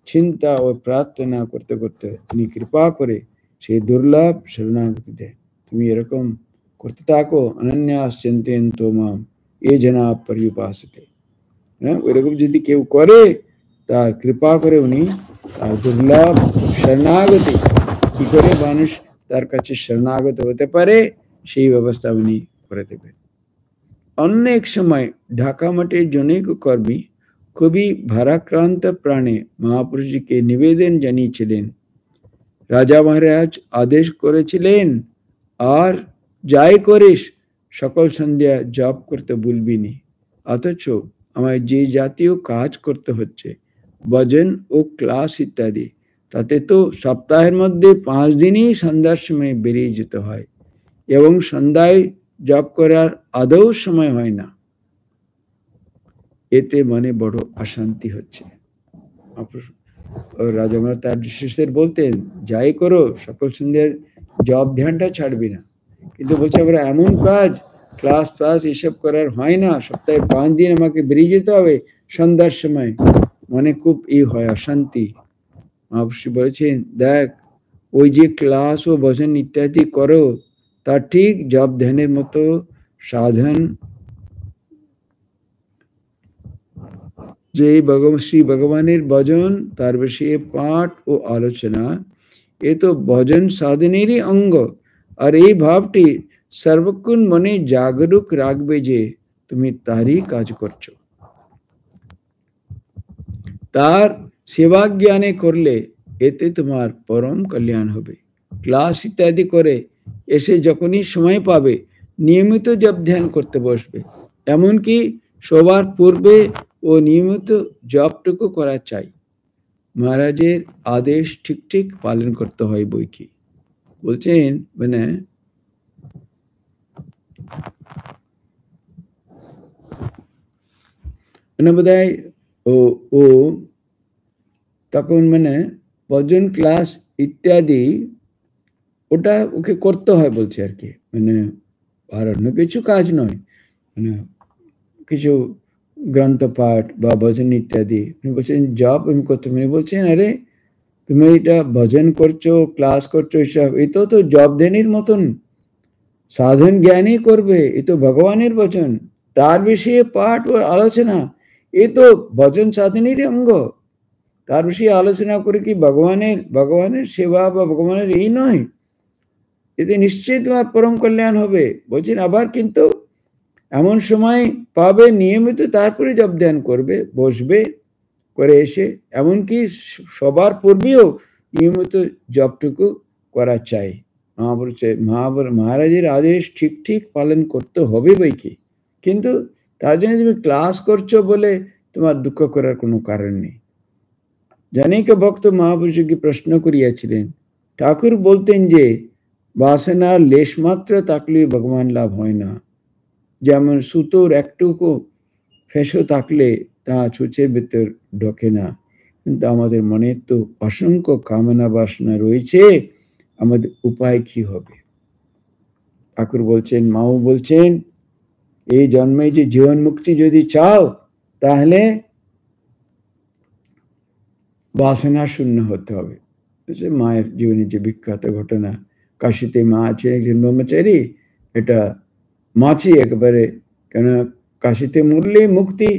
চিন্তা ও প্রার্থনা করতে করতে তিনি কৃপা করে সেই দুর্লভ শরণাগতি দেয়। তুমি এরকম করতে থাকো, অনন্যাস চিন্তয়ন্তো মাম এ জনা পর্যুপাসতে। হ্যাঁ, ওইরকম যদি কেউ করে, তার কৃপা করে উনি তার দুর্লভ শরণাগতি, কি করে মানুষ তার কাছে শরণাগত হতে পারে সেই ব্যবস্থা উনি করে দেবেন। অনেক সময় ঢাকা মঠের জনৈক কর্মী খুবই ভারাক্রান্ত প্রাণে মহাপুরুষজিকে নিবেদন জানিয়েছিলেন। রাজা মহারাজ আদেশ করেছিলেন, আর যাই করিস সকল সন্ধ্যা জপ করতে ভুলবিনি। অথচ আমায় যে জাতীয় কাজ করতে হচ্ছে, ভজন ও ক্লাস ইত্যাদি, তাতে তো সপ্তাহের মধ্যে 5 দিনই সন্ধ্যার সময় বেরিয়ে যেতে হয়, এবং সন্ধ্যায় জপ করার আদৌ সময় হয় না। এতে মনে বড় অশান্তি হচ্ছে। রাজা মহারাজ তার শিষ্যদের বলতেন, যাই করো সকল সন্ধ্যার জপ ধ্যানটা ছাড়বি না। কিন্তু বলছে আমরা এমন কাজ, ক্লাস ফ্লাস এসব করার হয় না, সপ্তাহে 5 দিন আমাকে বেরিয়ে যেতে হবে সন্ধ্যার সময়, মনে খুব হয় অশান্তি। মহাপুরুষ বলেছেন, দেখ ওই যে ক্লাস ও ভজন ইত্যাদি করো, তা ঠিক জপ ধ্যানের মতো সাধন, যে শ্রী ভগবানের ভজন, তার বিষয়ে পাঠ ও আলোচনা, এ তো ভজন সাধনেরই অঙ্গ। আর এই ভাবটি সর্বক্ষণ মনে জাগরুক রাখবে যে তুমি তারই কাজ করছো। তার সেবা জ্ঞানে করলে এতে তোমার পরম কল্যাণ হবে। ক্লাস ইত্যাদি করে এসে যখনই সময় পাবে নিয়মিত জপ ধ্যান করতে বসবে, এমনকি সবার পূর্বে ও নিয়মিত জপটুকু করা চাই। মহারাজের আদেশ ঠিক ঠিক পালন করতে হয় বই কি। বলছেন মানে বোধহয় ও তখন মানে ভজন ক্লাস ইত্যাদি ওটা ওকে করতে হয় বলছে আর কি, মানে আর অন্য কিছু কাজ নয়, মানে কিছু গ্রন্থ পাঠ বা ভজন ইত্যাদি। বলছেন জব আমি করতে, বলছেন আরে তুমি এটা ভজন করছো, ক্লাস করছো, এসব এই তো জব ধ্যানের মতন সাধন জ্ঞানই করবে, এ তো ভগবানের বচন, তার বিষয়ে পাঠ ও আলোচনা, এ তো ভজন সাধনেরই অঙ্গ। তার বিষয়ে আলোচনা করে কি ভগবানের সেবা বা ভগবানের এই নয়? এতে নিশ্চয়ই তোমার পরম কল্যাণ হবে। বলছেন আবার কিন্তু এমন সময় পাবে নিয়মিত, তারপরে জপ ধ্যান করবে, বসবে, করে এসে এমনকি সবার পূর্বেও নিয়মিত জপটুকু করা চাই। মহারাজের আদেশ ঠিক ঠিক পালন করতে হবে বই কি, কিন্তু তার জন্য তুমি ক্লাস করছো বলে তোমার দুঃখ করার কোনো কারণ নেই। জনৈক ভক্ত মহাপুরুষকে প্রশ্ন করিয়াছিলেন, ঠাকুর বলতেন যে বাসনার লেশ মাত্র থাকলে ভগবান লাভ হয় না। যেমন সুতোর একটুকু ফেঁসো থাকলে তা ছুঁচের ভেতর ঢোকে না, কিন্তু আমাদের মনে তো অসংখ্য কামনা বাসনা রয়েছে, আমাদের উপায় কি হবে? ঠাকুর বলছেন, মাও বলছেন, এই জন্মে যে জীবন মুক্তি যদি চাও, তাহলে বাসনা শূন্য হতে হবে। মায়ের জীবনে যে বিখ্যাত ঘটনা, কাশিতে মা আছেন একজন ব্রহ্মচারী, এটা মাছি একেবারে, কেন কাশিতে মরলেই মুক্তি,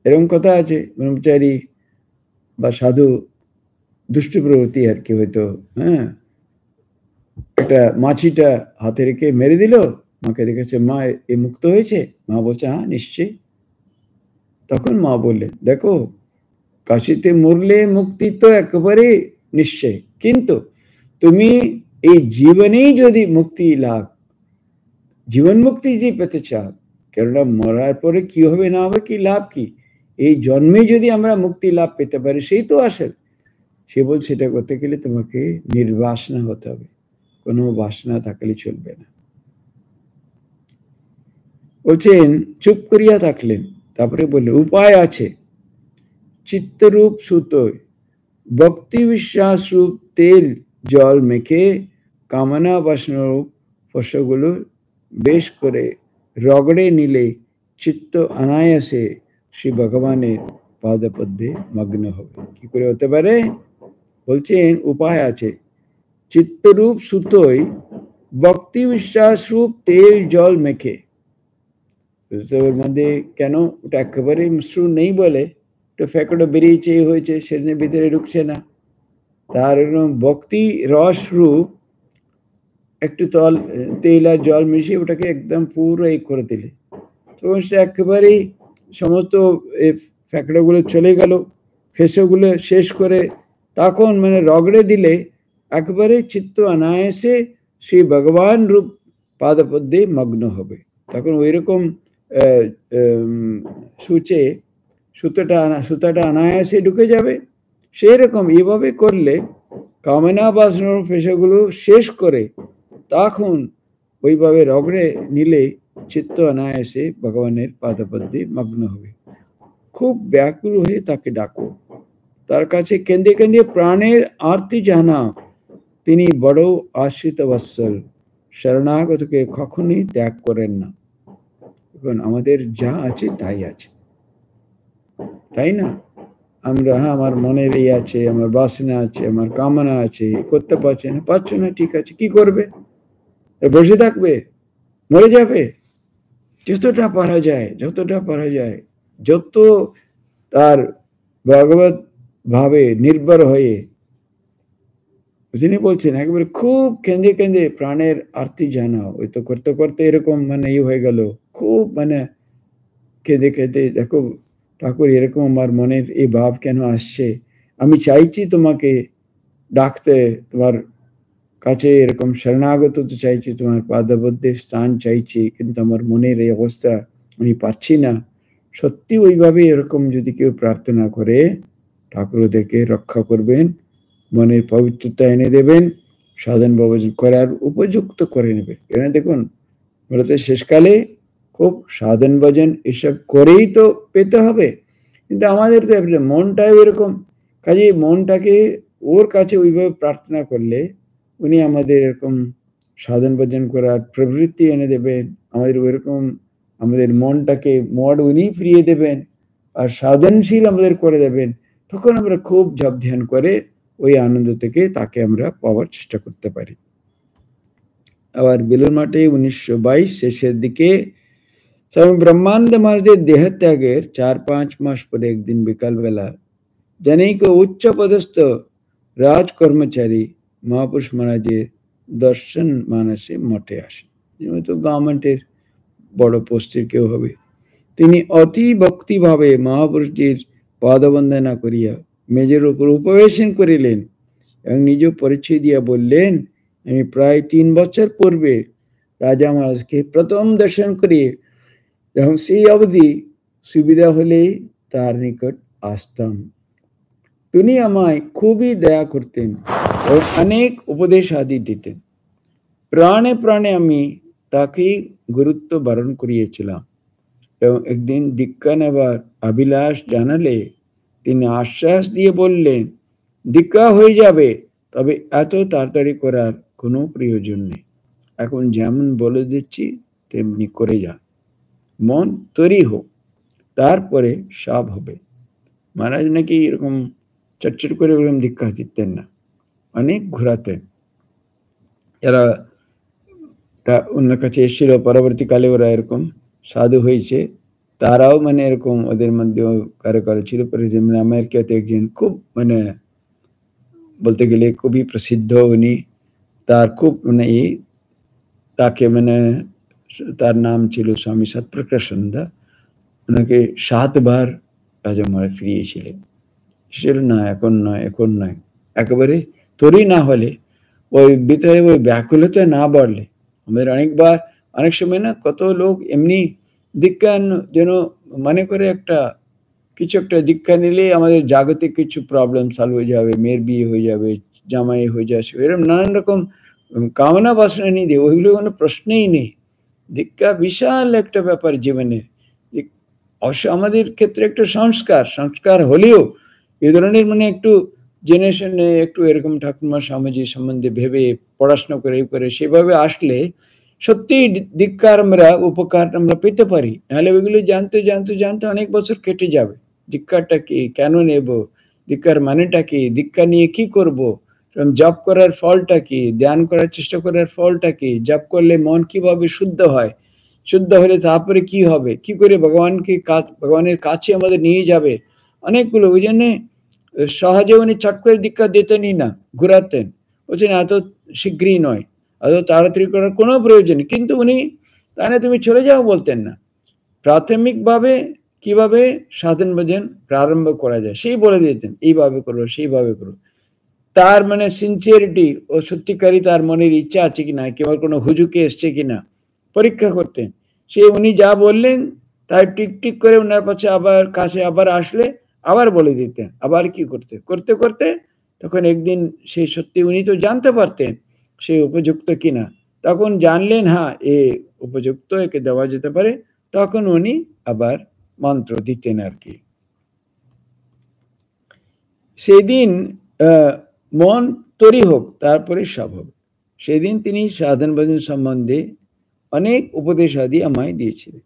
এরকম কথা আছে। ব্রহ্মচারী বা সাধু দুষ্ট প্রবৃত্তি আর কি হয়তো, হ্যাঁ, একটা মাছিটা হাতে রেখে মেরে দিল, মাকে দেখেছে মা এ মুক্ত হয়েছে, মা বলছে হ্যাঁ নিশ্চয়ই। তখন মা বললে দেখো, কাশিতে মরলে মুক্তি তো একেবারে নিশ্চয়, কিন্তু তুমি এই জীবনেই যদি মুক্তি লাভ, জীবন মুক্তি যে পেতে চাও, কেননা মরার পরে কি হবে না হবে কি লাভ কি, এই জন্মে যদি আমরা মুক্তি লাভ পেতে পারি সেই তো আসল। সে বলছে সেটা করতে গেলে তোমাকে নির্বাসনা হতে হবে, কোনো বাসনা থাকলে চলবে না। বলছেন চুপ করিয়া থাকলেন, তারপরে বললে উপায় আছে। চিত্তরূপ সুতোয় ভক্তি বিশ্বাস রূপ তেল জল মেখে কামনা বাসনারূপ ফসলগুলো বেশ করে রগড়ে নিলে চিত্ত অনায়াসে শ্রী ভগবানের পাদপদ্মে মগ্ন হবে। কি করে হতে পারে? বলছেন উপায় আছে। চিত্তরূপ সুতোয় ভক্তি বিশ্বাস রূপ তেল জল মেখে, ওর মধ্যে কেন ওটা একেবারে মিশ্রণ নেই বলে একটু ফ্যাকড়ো বেরিয়েছে হয়েছে, সেদিনের ভিতরে ঢুকছে না। তার ভক্তি রস রূপ একটু তেল আর জল মিশিয়ে ওটাকে একদম পুরো এই করে দিলে, তখন সে একেবারেই সমস্ত ফ্যাকড়াগুলো চলে গেল, ফেসোগুলো শেষ করে তখন মানে রগড়ে দিলে একেবারে চিত্ত অনায়াসে শ্রী ভগবান রূপ পাদপদ্মে মগ্ন হবে। তখন ওই রকম সুতাটা অনায়াসে ঢুকে যাবে। সেই রকম এভাবে করলে কামনা বাসনার পেশাগুলো শেষ করে তখন ওইভাবে রগড়ে নিলে চিত্ত অনায়াসে ভগবানের পাদপদ্মে মগ্ন হবে। খুব ব্যাকুল হয়ে তাকে ডাকো, তার কাছে কেঁদে কেঁদে প্রাণের আরতি জানাও, তিনি বড় আশ্রিত বৎসল, শরণাগতকে কখনই ত্যাগ করেন না। এখন আমাদের যা আছে তাই আছে, তাই না? আমরা আমার মনের এই আছে, আমার বাসনা আছে, আমার কামনা আছে, করতে পারছে না, পারছো না, ঠিক আছে, কি করবে? বসে থাকবে? মরে যাবে? যতটা পারা যায়, যতটা পারা যায়, যত তার ভগবত ভাবে নির্ভর হয়ে, তিনি বলছেন একবারে খুব কেঁদে কেঁদে প্রাণের আরতি জানাও। ওই তো করতে করতে এরকম মানে ই হয়ে গেল, খুব মানে কেঁদে কেঁদে দেখো ঠাকুর এরকম আমার মনের এই ভাব কেন আসছে, আমি চাইছি তোমাকে ডাকতে, তোমার কাছে এরকম শরণাগত তো চাইছি, তোমার পাদবদ্ধে স্থান চাইছি, কিন্তু আমার মনের এই অবস্থা, আমি পারছি না। সত্যি ওইভাবে এরকম যদি কেউ প্রার্থনা করে, ঠাকুর ওদেরকে রক্ষা করবেন, মনের পবিত্রতা এনে দেবেন, সাধন ভজন করার উপযুক্ত করে নেবেন। কেন দেখুন বলতে শেষকালে খুব সাধন ভজন এসব করেই তো পেতে হবে, কিন্তু আমাদের তো মনটাই এরকম, কাজে মনটাকে ওর কাছে ওইভাবে প্রার্থনা করলে উনি আমাদের এরকম সাধন ভজন করার প্রবৃত্তি এনে দেবেন, আমাদের ওইরকম আমাদের মনটাকে মড উনি ফিরিয়ে দেবেন আর সাধনশীল আমাদের করে দেবেন। তখন আমরা খুব জপ ধ্যান করে ওই আনন্দ থেকে তাকে আমরা পাওয়ার চেষ্টা করতে পারি। আবার বেলুর মাঠে 1922 শেষের দিকে স্বামী ব্রহ্মানন্দ মহারাজের দেহত্যাগের 4-5 মাস পরে একদিন বিকালবেলা জনৈক উচ্চ পদস্থ রাজ কর্মচারী মহাপুরুষ মহারাজের দর্শন মানসে মঠে আসেন। তো গভর্নমেন্টের বড় পোস্টের কেউ হবে। তিনি অতি ভক্তিভাবে মহাপুরুষজির পদবন্দনা করিয়া মেজের উপর উপবেশন করিলেন এবং নিজ পরিচয় দিয়া বললেন, আমি প্রায় 3 বছর পূর্বে রাজা মহারাজকে প্রথম দর্শন করি এবং সেই অবধি সুবিধা হলেই তার নিকট আসতাম। তিনি আমায় খুবই দয়া করতেন ও অনেক উপদেশ আদি দিতেন। প্রাণে প্রাণে আমি তাকে গুরুত্ব বারণ করিয়েছিলাম এবং একদিন দীক্ষা নেবার অভিলাষ জানালে তিনি আশ্বাস দিয়ে বললেন, দীক্ষা হয়ে যাবে, তবে এত তাড়াতাড়ি করার কোনো প্রয়োজন নেই, এখন যেমন বলে দিচ্ছি তেমনি করে যান, মন তৈরি হোক, তারপরে সব হবে। মহারাজ নাকি এরকম চটচট করে ওরকম দীক্ষা দিতেন না, অনেক ঘোরাতেন। এরা অন্য কাছে এসেছিল, পরবর্তীকালে ওরা এরকম সাধু হয়েছে, তারাও মানে এরকম ওদের মধ্যে কারো কারো ছিল। যেমন আমেরিকাতে একজন খুব মানে বলতে গেলে খুবই প্রসিদ্ধ, উনি তার খুব মানে তাকে মানে তার নাম ছিল স্বামী সৎপ্রকাশানন্দ, ওনাকে 7 বার রাজা মহারাজ ফিরিয়েছিলেন। সেটা না, এখন নয়, এখন নয়, একেবারে তৈরি না হলে, ওই ভিতরে ওই ব্যাকুলতা না বাড়লে, আমাদের অনেকবার অনেক সময় না কত লোক এমনি দীক্ষা যেন মনে করে একটা কিছু একটা দীক্ষা নিলে আমাদের জাগতিক কিছু প্রবলেম সলভ হয়ে যাবে, মেয়ের বিয়ে হয়ে যাবে, জামাই হয়ে যাচ্ছে, এরকম নানান রকম কামনা বাসনা নিয়ে দিয়ে, ওইগুলো কোনো প্রশ্নেই নেই। দীক্ষা বিশাল একটা ব্যাপার জীবনে। অবশ্য আমাদের ক্ষেত্রে একটা সংস্কার সংস্কার হলেও এই ধরনের মানে একটু জেনে শুনে একটু এরকম ঠাকুমা স্বামীজি সম্বন্ধে ভেবে পড়াশোনা করে সেভাবে আসলে সত্যি দীক্ষার আমরা উপকার আমরা পেতে পারি। নাহলে ওইগুলো জানতে জানতে জানতে অনেক বছর কেটে যাবে। দীক্ষাটা কি, কেন নেব, দীক্ষার মানেটা কি, দীক্ষা নিয়ে কি করব, জপ করার ফলটা কি, ধ্যান করার চেষ্টা করার ফলটা কি, জপ করলে মন কিভাবে শুদ্ধ হয়, শুদ্ধ হলে তারপরে কি হবে, কি করে ভগবানের কাছে আমাদের নিয়ে যাবে, অনেকগুলো। ওই জন্যে সহজে উনি চট করে দীক্ষা দিতেনই না, ঘুরাতেন, বলছেন এত শীঘ্রই নয়, এত তাড়াতাড়ি করার কোনো প্রয়োজন নেই। কিন্তু উনি তাহলে তুমি চলে যাও বলতেন না, প্রাথমিকভাবে কিভাবে সাধন ভজন প্রারম্ভ করা যায় সেই বলে দিতেন, এইভাবে করো সেইভাবে করো। তার মানে সিনসিয়ারিটি ও সত্যিকারই তার মনের ইচ্ছা আছে কিনা, কেবল কোনো হুজুকে এসছে কিনা পরীক্ষা করতেন। সে উনি যা বললেন তাই টিক টিক করে ওনার পাশে আবার কাছে আবার আসলে আবার বলে দিতেন, আবার কি করতে করতে করতে তখন একদিন সে সত্যি উনি তো জানতে পারতেন সে উপযুক্ত কিনা, তখন জানলেন হ্যাঁ এ উপযুক্ত, একে দেওয়া যেতে পারে, তখন উনি আবার মন্ত্র দিতেন আর কি। সেদিন মন তৈরি হোক তারপরে সব হবে। সেদিন তিনি সাধন ভজন সম্বন্ধে অনেক উপদেশ আদি আমায় দিয়েছিলেন।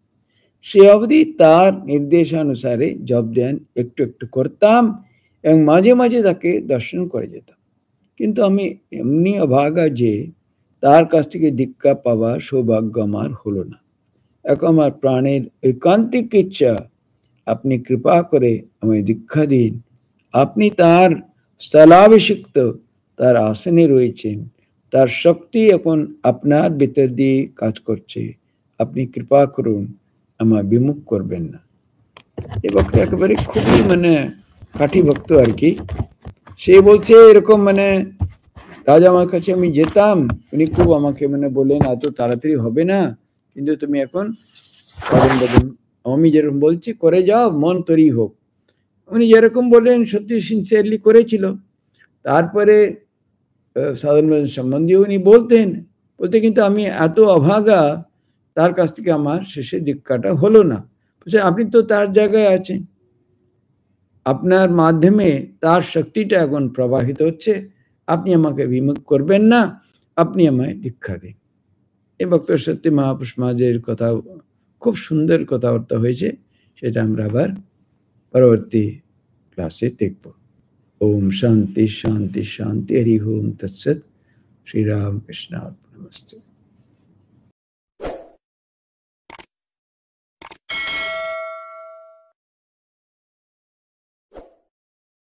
সে অবধি তার নির্দেশানুসারে জপ ধ্যান একটু একটু করতাম এবং মাঝে মাঝে তাকে দর্শন করে যেতাম। কিন্তু আমি এমনি অভাগা যে তার কাছ থেকে দীক্ষা পাওয়ার সৌভাগ্য আমার হলো না। এখন আমার প্রাণের ঐকান্তিক ইচ্ছা, আপনি কৃপা করে আমায় দীক্ষা দিন। আপনি তার স্থলাভিষিক্ত, তার আসনে রয়েছেন, তার শক্তি এখন আপনার ভিতর দিয়ে কাজ করছে, আপনি কৃপা করুন, আমার বিমুখ করবেন না। এ ভক্ত একেবারে খুবই মানে কাঠি ভক্ত আর কি। সে বলছে এরকম মানে রাজা আমার কাছে আমি যেতাম, উনি খুব আমাকে মানে বললেন এত তাড়াতাড়ি হবে না, কিন্তু তুমি এখন আমি যেরকম বলছি করে যাও, মন তৈরি হোক। উনি যেরকম বললেন সত্যি সিনসিয়ারলি করেছিল। তারপরে সাধারণ সম্বন্ধে উনি বলতেন বলতে, কিন্তু আমি এত অভাগা, তার কাছ থেকে আমার শেষে দীক্ষাটা হলো না। বলছে আপনি তো তার জায়গায় আছেন, আপনার মাধ্যমে তার শক্তিটা এখন প্রবাহিত হচ্ছে, আপনি আমাকে বিমুখ করবেন না, আপনি আমায় দীক্ষা দিন। এই বক্তব্য সত্যি মহাপুরুষ মহাজের কথা খুব সুন্দর কথাবার্তা হয়েছে, সেটা আমরা আবার পরবর্তী ক্লাসে দেখব। ओम शांति शांति शांति हरि ओम तत्सत। श्री राम कृष्ण अर्पणमस्तु।